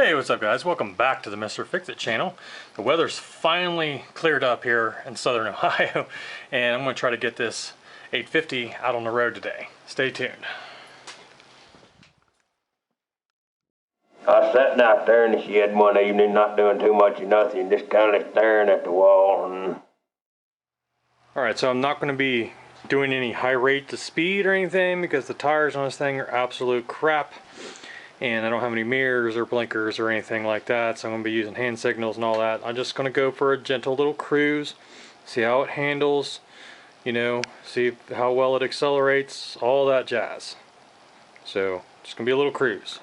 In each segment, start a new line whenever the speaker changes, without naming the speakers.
Hey, what's up guys? Welcome back to the Mr. Fix-It channel. The weather's finally cleared up here in southern Ohio, and I'm going to try to get this 850 out on the road today. Stay tuned.
I was sitting out there in the shed one evening, not doing too much of nothing, just kind of staring at the wall.
Alright, so I'm not going to be doing any high rate to speed or anything because the tires on this thing are absolute crap. And I don't have any mirrors or blinkers or anything like that, so I'm going to be using hand signals and all that. I'm just going to go for a gentle little cruise, see how it handles, you know, see how well it accelerates, all that jazz. So, just going to be a little cruise.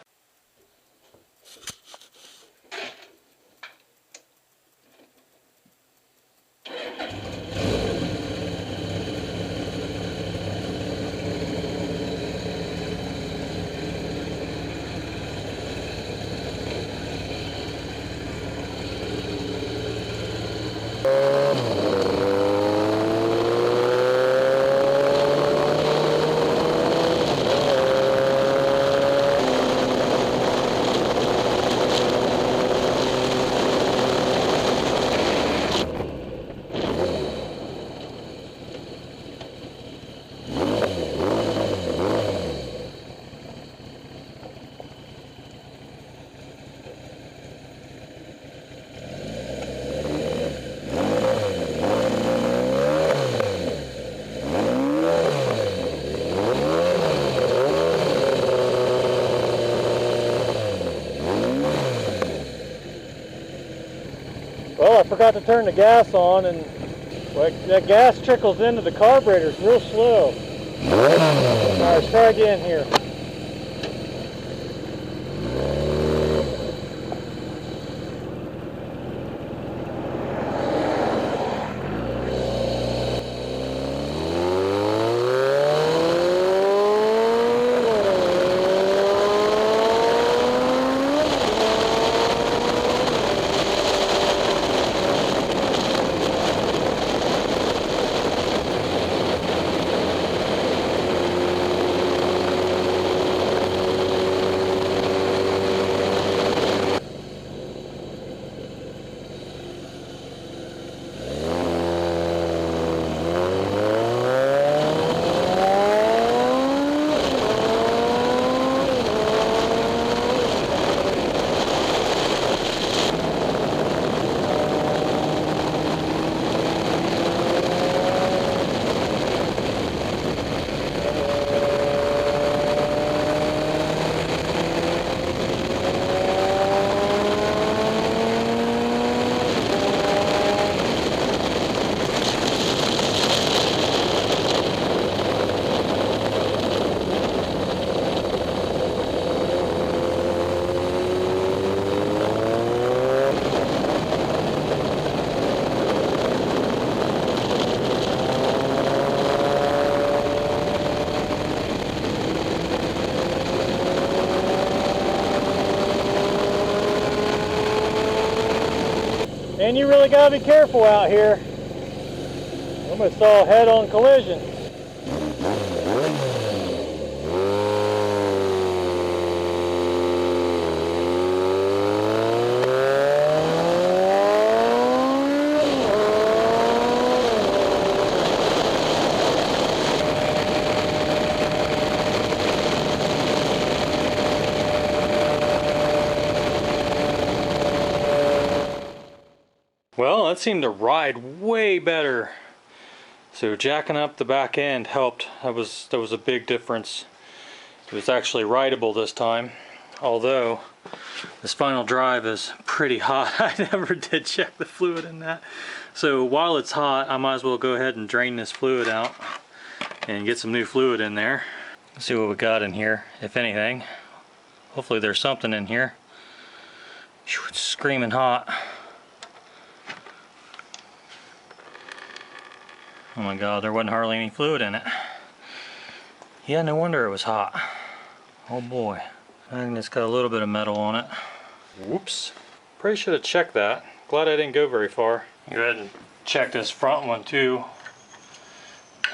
Well, I forgot to turn the gas on, and that gas trickles into the carburetors real slow. Alright, let's try again here. And you really gotta be careful out here. Almost saw a head-on collision. Well, that seemed to ride way better. So jacking up the back end helped. That was a big difference. It was actually rideable this time. Although this final drive is pretty hot. I never did check the fluid in that. So while it's hot, I might as well go ahead and drain this fluid out and get some new fluid in there. Let's see what we got in here, if anything. Hopefully there's something in here. It's screaming hot. Oh my god, there wasn't hardly any fluid in it. Yeah, no wonder it was hot. Oh boy. I think it's got a little bit of metal on it. Whoops. Probably should have checked that. Glad I didn't go very far. Go ahead and check this front one too.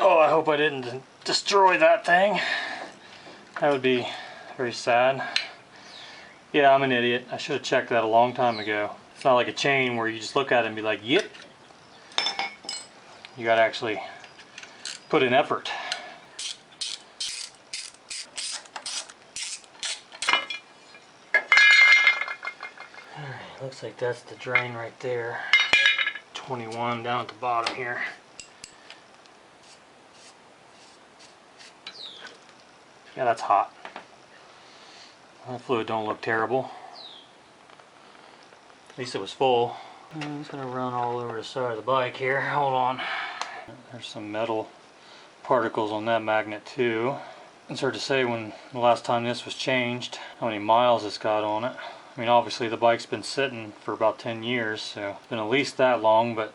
Oh, I hope I didn't destroy that thing. That would be very sad. Yeah, I'm an idiot. I should have checked that a long time ago. It's not like a chain where you just look at it and be like, yep. You gotta actually put in effort. Alright, looks like that's the drain right there. 21 down at the bottom here. Yeah, that's hot. That fluid don't look terrible. At least it was full. It's gonna run all over the side of the bike here. Hold on. There's some metal particles on that magnet too. It's hard to say when the last time this was changed, how many miles it's got on it. I mean, obviously the bike's been sitting for about 10 years, so it's been at least that long, but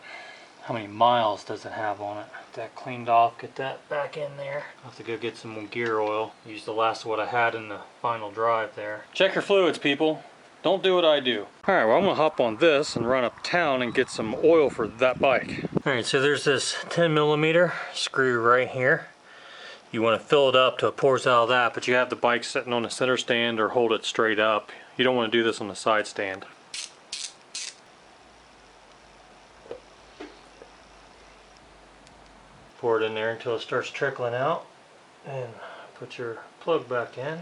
how many miles does it have on it? Get that cleaned off, get that back in there. I'll have to go get some more gear oil. Use the last of what I had in the final drive there. Check your fluids, people. Don't do what I do. Alright, well I'm gonna hop on this and run uptown and get some oil for that bike. Alright, so there's this 10mm screw right here. You want to fill it up till it pours out of that, but you have the bike sitting on a center stand or hold it straight up. You don't want to do this on the side stand. Pour it in there until it starts trickling out, and put your plug back in.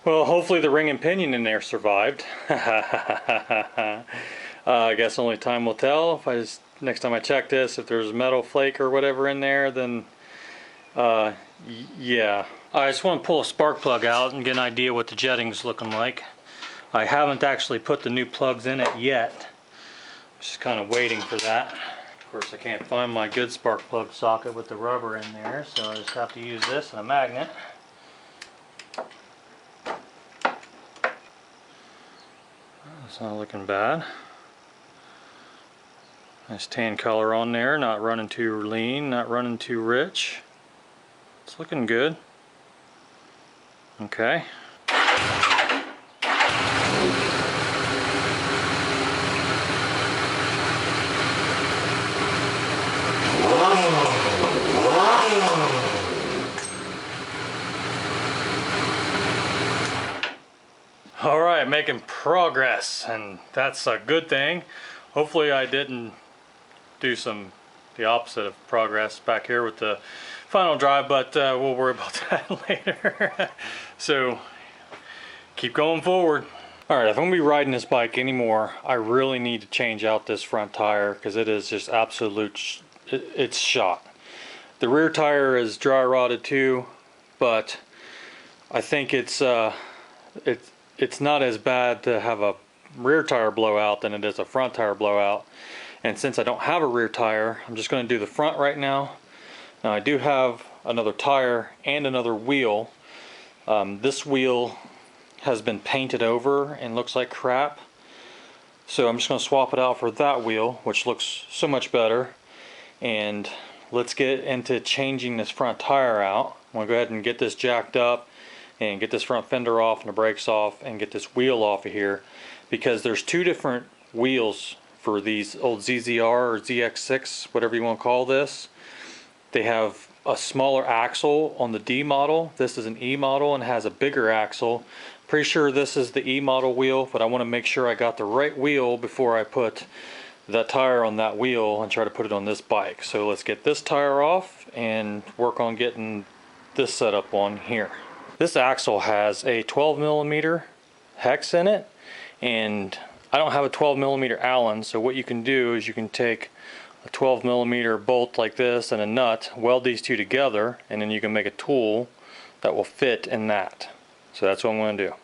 Well, hopefully the ring and pinion in there survived. I guess only time will tell. If next time I check this, if there's a metal flake or whatever in there, then yeah. I just want to pull a spark plug out and get an idea what the jetting's looking like. I haven't actually put the new plugs in it yet. Just kind of waiting for that. Of course, I can't find my good spark plug socket with the rubber in there, so I just have to use this and a magnet. It's not looking bad. Nice tan color on there, not running too lean, not running too rich. It's looking good. Okay. Alright, making progress, and that's a good thing. Hopefully I didn't do the opposite of progress back here with the final drive, but we'll worry about that later. So keep going forward. Alright, if I'm going to be riding this bike anymore, I really need to change out this front tire because it is just absolute, it's shot. The rear tire is dry rotted too, but I think it's not as bad to have a rear tire blowout than it is a front tire blowout. And since I don't have a rear tire, I'm just going to do the front right now. Now I do have another tire and another wheel. This wheel has been painted over and looks like crap. So I'm just going to swap it out for that wheel, which looks so much better. And let's get into changing this front tire out. I'm going to go ahead and get this jacked up and get this front fender off and the brakes off and get this wheel off of here, because there's two different wheels for these old ZZR or ZX6, whatever you want to call this. They have a smaller axle on the D model. This is an E model and has a bigger axle. Pretty sure this is the E model wheel, but I want to make sure I got the right wheel before I put that tire on that wheel and try to put it on this bike. So let's get this tire off and work on getting this set up on here. This axle has a 12mm hex in it, and I don't have a 12mm Allen, so what you can do is you can take a 12mm bolt like this and a nut, weld these two together, and then you can make a tool that will fit in that. So that's what I'm going to do.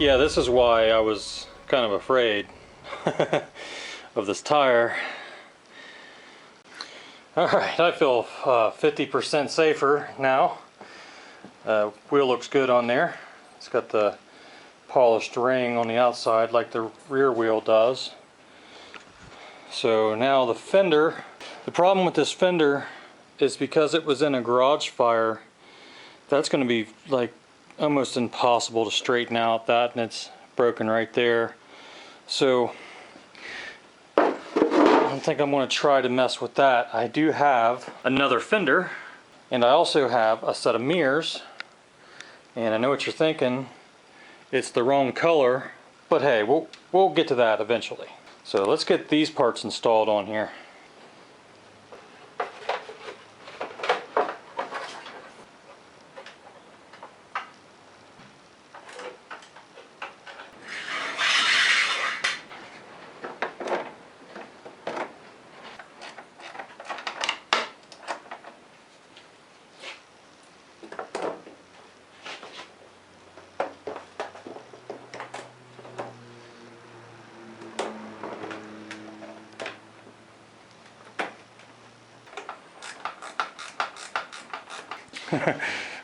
Yeah, this is why I was kind of afraid of this tire. Alright, I feel 50% safer now. Wheel looks good on there. It's got the polished ring on the outside like the rear wheel does. So now the fender, the problem with this fender is because it was in a garage fire, that's going to be like almost impossible to straighten out that, and it's broken right there. So I don't think I'm going to try to mess with that. I do have another fender, and I also have a set of mirrors, and I know what you're thinking, it's the wrong color, but hey, we'll get to that eventually. So let's get these parts installed on here.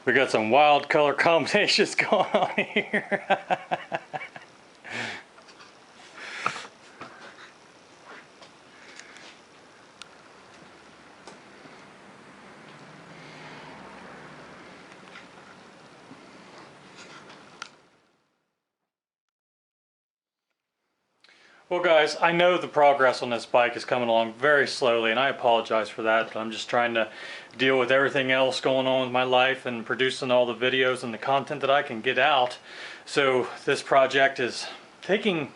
We got some wild color combinations going on here. Well guys, I know the progress on this bike is coming along very slowly, and I apologize for that, but I'm just trying to deal with everything else going on with my life and producing all the videos and the content that I can get out. So this project is taking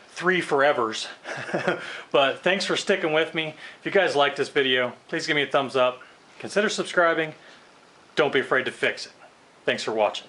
3 forevers. But thanks for sticking with me. If you guys like this video, please give me a thumbs up. Consider subscribing. Don't be afraid to fix it. Thanks for watching.